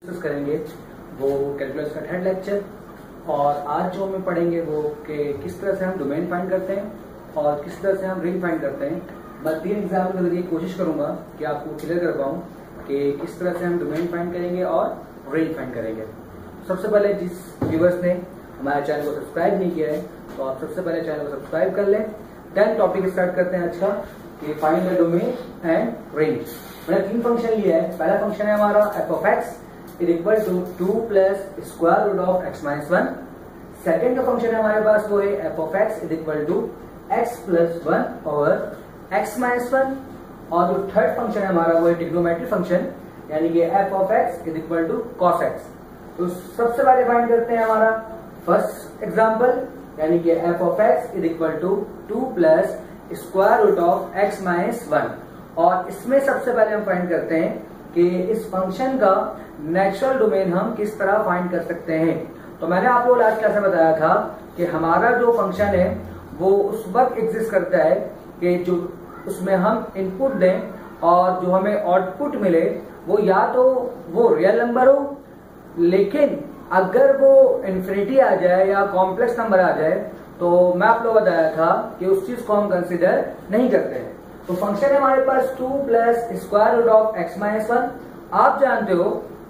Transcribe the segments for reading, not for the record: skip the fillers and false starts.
Discuss करेंगे वो calculus का थर्ड लेक्चर। और आज जो हमें पढ़ेंगे वो कि किस तरह से हम डोमेन फाइंड करते हैं और किस तरह से हम रेंज फाइंड करते हैं। मैं 3 एग्जाम्पल के जरिए कोशिश करूंगा कि आपको क्लियर कर पाऊं कि किस तरह से हम डोमेन फाइंड करेंगे और रेंज फाइंड करेंगे। सबसे पहले जिस व्यूअर्स ने हमारे चैनल को सब्सक्राइब नहीं किया है तो आप सबसे पहले चैनल को सब्सक्राइब कर लें। देन टॉपिक स्टार्ट करते हैं अच्छा कि find the domain and range. मैंने 3 फंक्शन लिया है। पहला फंक्शन है हमारा F of X is equal to 2 plus square root of X minus 1। Second जो फंक्शन है हमारे पास वो है F of X is equal to X plus 1 over X minus 1। और जो थर्ड फंक्शन है हमारा वो है ट्रिग्नोमेट्रिक फंक्शन यानी कि F of X is equal to cos X. तो सबसे पहले फाइंड करते हैं हमारा फर्स्ट एग्जाम्पल यानी कि F of X is equal to 2 plus square root of X minus 1। और इसमें सबसे पहले हम फाइंड करते हैं कि इस फंक्शन का नेचुरल डोमेन हम किस तरह फाइंड कर सकते हैं। तो मैंने आप लोगों को लास्ट क्लास में बताया था कि हमारा जो फंक्शन है वो उस वक्त एग्जिस्ट करता है कि जो उसमें हम इनपुट दें और जो हमें आउटपुट मिले वो या तो वो रियल नंबर हो, लेकिन अगर वो इन्फिनिटी आ जाए या कॉम्प्लेक्स नंबर आ जाए तो मैं आप लोगों को बताया था कि उस चीज को हम कंसिडर नहीं करते हैं। तो फंक्शन है हमारे पास 2 plus square root of X minus 1। आप जानते हो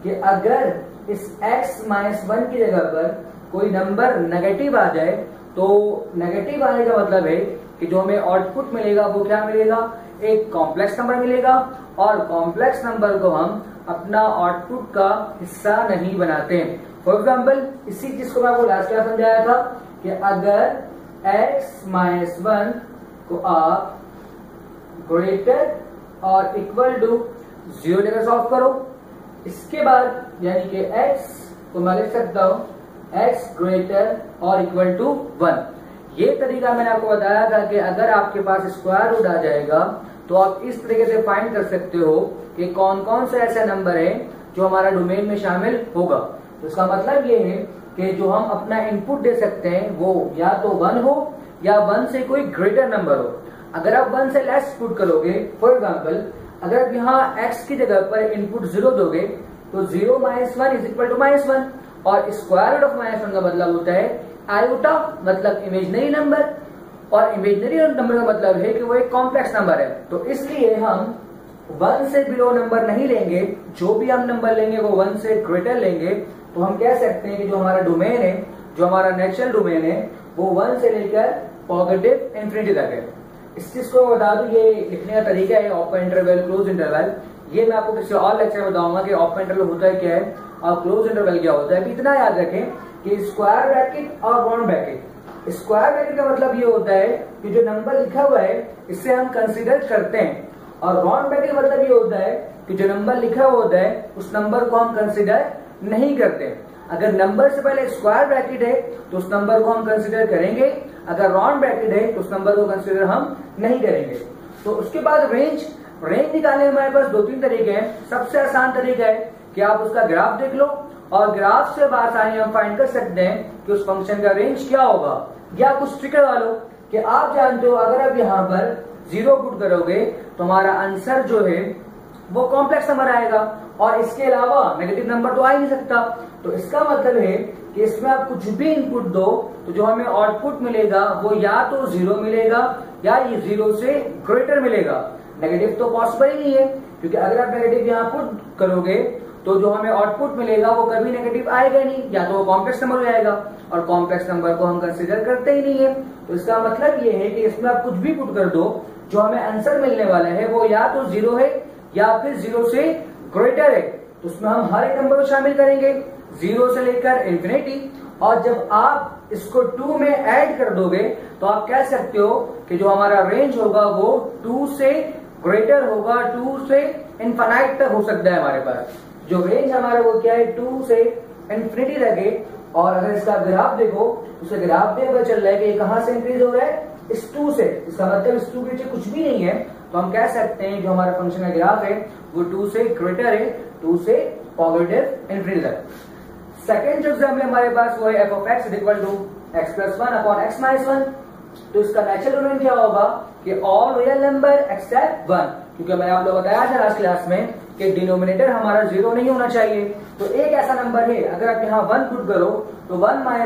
कि अगर इस x माइनस 1 की जगह पर कोई नंबर नेगेटिव आ जाए तो नेगेटिव आने का मतलब है कि जो हमें आउटपुट मिलेगा वो क्या मिलेगा, एक कॉम्प्लेक्स नंबर मिलेगा। और कॉम्प्लेक्स नंबर को हम अपना आउटपुट का हिस्सा नहीं बनाते हैं। फॉर एग्जाम्पल इसी चीज को मैं आपको लास्ट क्लास समझाया था कि अगर x माइनस 1 को आप ग्रेटर और इक्वल टू 0 जगह सॉल्व करो, इसके बाद यानी कि x को मैं लिख सकता हूं x ग्रेटर और इक्वल टू 1। ये तरीका मैंने आपको बताया था कि अगर आपके पास स्क्वायर रूट आ जाएगा तो आप इस तरीके से फाइंड कर सकते हो कि कौन कौन से ऐसे नंबर हैं जो हमारा डोमेन में शामिल होगा। तो इसका मतलब ये है कि जो हम अपना इनपुट दे सकते हैं वो या तो 1 हो या 1 से कोई ग्रेटर नंबर हो। अगर आप 1 से लेस पुट करोगे, फॉर एग्जाम्पल अगर आप यहाँ x की जगह पर इनपुट 0 दोगे तो 0 minus 1 is equal to minus 1। और स्क्वायर रूट ऑफ माइनस 1 का मतलब होता है आयोटा, मतलब इमेजिनरी नंबर। और इमेजिनरी नंबर का मतलब है कि वो एक कॉम्प्लेक्स नंबर है। तो इसलिए हम 1 से बिलो नंबर नहीं लेंगे, जो भी हम नंबर लेंगे वो 1 से ग्रेटर लेंगे। तो हम कह सकते हैं कि जो हमारा डोमेन है, जो हमारा नेचुरल डोमेन है वो 1 से लेकर पॉजिटिव इंफिनिटी तक है। इस चीज को बता दूं, ये लिखने का तरीका है ओपन इंटरवल क्लोज इंटरवल। ये मैं आपको किसी और लेक्चर में बताऊंगा कि ओपन इंटरवल होता है क्या है और क्लोज इंटरवल क्या होता है। इतना याद रखें कि स्क्वायर ब्रैकेट और राउंड ब्रैकेट, स्क्वायर ब्रैकेट का मतलब ये होता है कि जो नंबर लिखा हुआ है इसे हम कंसीडर करते हैं, और राउंड ब्रैकेट का मतलब ये होता है कि जो नंबर लिखा हुआ होता है उस नंबर को हम कंसीडर नहीं करते। अगर नंबर से पहले स्क्वायर ब्रैकेट है तो उस नंबर को हम कंसीडर करेंगे, अगर राउंड ब्रैकेट है तो उस नंबर को कंसीडर हम नहीं करेंगे। तो उसके बाद रेंज निकालने के हमारे पास 2-3 तरीके हैं। सबसे आसान तरीका है कि आप उसका ग्राफ देख लो और ग्राफ से आसानी हम फाइंड कर सकते हैं कि उस फंक्शन का रेंज क्या होगा। या कुछ ट्रिक लगा लो कि आप जानते हो अगर आप यहाँ पर 0 पुट करोगे तो हमारा आंसर जो है वो कॉम्प्लेक्स नंबर आएगा और इसके अलावा नेगेटिव नंबर तो आ ही नहीं सकता। तो इसका मतलब है कि इसमें आप कुछ भी इनपुट दो तो जो हमें आउटपुट मिलेगा वो या तो 0 मिलेगा या ये 0 से ग्रेटर मिलेगा। नेगेटिव तो पॉसिबल ही नहीं है, क्योंकि अगर आप नेगेटिव यहाँ पुट करोगे तो जो हमें आउटपुट मिलेगा वो कभी नेगेटिव आएगा नहीं, या तो वो कॉम्प्लेक्स नंबर हो जाएगा और कॉम्प्लेक्स नंबर को हम कंसीडर करते ही नहीं है। तो इसका मतलब ये है कि इसमें आप कुछ भी पुट कर दो, जो हमें आंसर मिलने वाला है वो या तो 0 है या फिर 0 से ग्रेटर है। तो उसमें हम हर एक नंबर को शामिल करेंगे 0 से लेकर इंफिनिटी। और जब आप इसको 2 में ऐड कर दोगे तो आप कह सकते हो कि जो हमारा रेंज होगा वो 2 से ग्रेटर होगा, 2 से इनफाइनाइट तक हो सकता है हमारे पास। जो रेंज हमारा वो क्या है 2 से इंफिनिटी तक है। और अगर इसका ग्राफ देखो, उसे ग्राफ देख पता चल रहा है कि कहां से इंक्रीज हो रहा है, इस 2 से। इसका मतलब इस 2 के नीचे कुछ भी नहीं है। तो हम कह सकते हैं जो हमारा फंक्शन का ग्राफ है वो 2 से ग्रेटर है, 2 से पॉजिटिव इंफिनिटी तक। सेकेंड जो एग्जाम्पल हमारे पास वो है F of X is equal to X plus 1 upon X minus 1। तो इसका नेचुरल डोमेन क्या होगा कि ऑल रियल नंबर एक्सेप्ट 1, क्योंकि मैंने आप लोग बताया था लास्ट क्लास में कि डिनोमिनेटर हमारा 0 नहीं होना चाहिए। तो एक ऐसा नंबर है, अगर आप यहाँ 1 पुट करो तो 1 - 1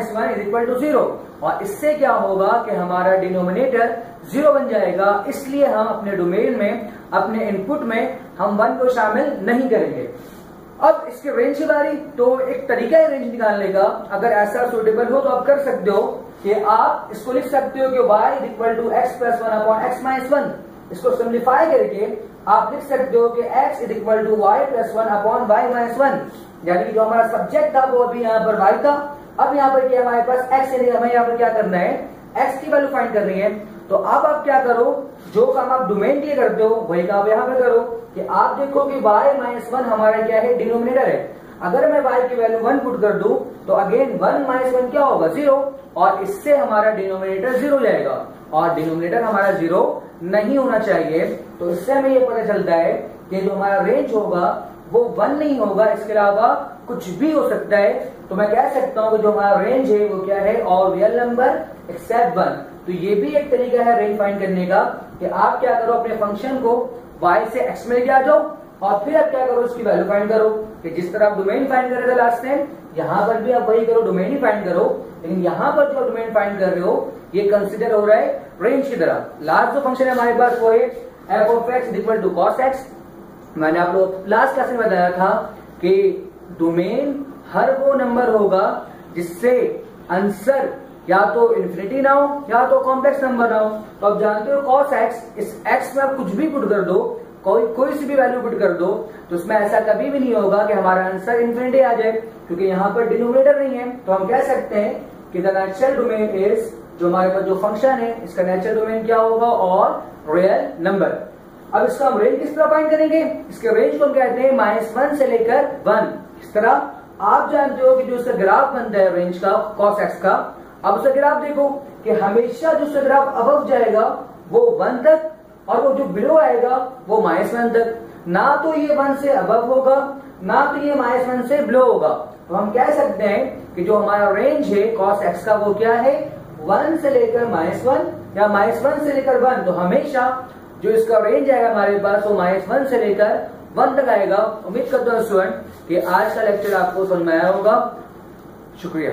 = 0, और इससे क्या होगा कि हमारा डिनोमिनेटर 0 बन जाएगा। इसलिए हम अपने डोमेन में, अपने इनपुट में हम 1 को शामिल नहीं करेंगे। अब इसके रेंज की बारी, तो एक तरीका है रेंज निकालने का, अगर ऐसा सूटेबल हो तो आप कर सकते हो कि आप इसको लिख सकते हो कि y = x + 1 x - 1। इसको सिंप्लीफाई करके आप लिख सकते हो कि x = y + 1 y - 1, यानी कि जो हमारा सब्जेक्ट था वो अभी यहाँ पर y था। अब यहाँ पर क्या हमारे पास x है, हमें यहाँ पर क्या करना है, x की वैल्यू फाइंड करनी है। तो अब आप क्या करो, जो काम आप डोमेन के लिए करते हो वही काम यहाँ पे करो कि आप देखो कि y - 1 हमारा क्या है, डिनोमिनेटर है। अगर मैं y की वैल्यू 1 पुट कर दूं तो अगेन 1 - 1 क्या होगा, 0, और इससे हमारा डिनोमिनेटर 0 जाएगा, और डिनोमिनेटर हमारा 0 नहीं होना चाहिए। तो इससे हमें ये पता चलता है कि जो हमारा रेंज होगा वो 1 नहीं होगा, इसके अलावा कुछ भी हो सकता है। तो मैं कह सकता हूं कि जो हमारा रेंज है वो क्या है, ऑल रियल नंबर एक्सेप्ट 1। तो ये भी एक तरीका है रेंज फाइंड करने का कि आप क्या करो, अपने फंक्शन को y से x में लेके आ जाओ, और फिर आप क्या करो, उसकी वैल्यू फाइंड करो। कि जिस तरह आप डोमेन फाइंड कर रहे थे लास्ट टाइम, यहाँ पर भी आप वही करो, डोमेन ही फाइंड करो, लेकिन यहाँ पर जो डोमेन फाइंड कर रहे हो ये कंसिडर हो रहा है रेंज की तरह। लास्ट जो फंक्शन है हमारे पास वो है f(x) = cos x। मैंने आप लोग लास्ट क्लास में बताया था कि डोमेन हर वो नंबर होगा जिससे आंसर या तो इन्फिनिटी ना हो या तो कॉम्प्लेक्स नंबर ना हो। तो आप जानते हो cos x, इस x में आप कुछ भी पुट कर दो, कोई सी भी वैल्यू पुट कर दो, तो उसमें ऐसा कभी भी नहीं होगा कि हमारा आंसर इन्फिनिटी आ जाए, क्योंकि यहाँ पर डिनोमिनेटर नहीं है। तो हम कह सकते हैं कि द नेचुरल डोमेन इज, जो हमारे पास जो फंक्शन है इसका नेचुरल डोमेन क्या होगा, और रियल नंबर। अब इसका हम रेंज किस तरह फाइंड करेंगे, इसके रेंज को हम कहते हैं -1 से लेकर 1। इस तरह आप जानते हो कि जो इसका ग्राफ बनता है रेंज का, cos x का, अब उसका ग्राफ देखो कि हमेशा जो उसका ग्राफ अबव जाएगा वो 1 तक, और वो जो बिलो आएगा वो -1 तक। ना तो ये 1 से अबव होगा, ना तो ये -1 से बिलो होगा। तो हम कह सकते हैं कि जो हमारा रेंज है cos x का वो क्या है, 1 से लेकर -1 या -1 से लेकर 1। तो हमेशा जो इसका रेंज आएगा हमारे पास वो -1 से लेकर 1 तक आएगा। उम्मीद करता हूँ स्टूडेंट कि आज का लेक्चर आपको समझ में आया होगा। शुक्रिया।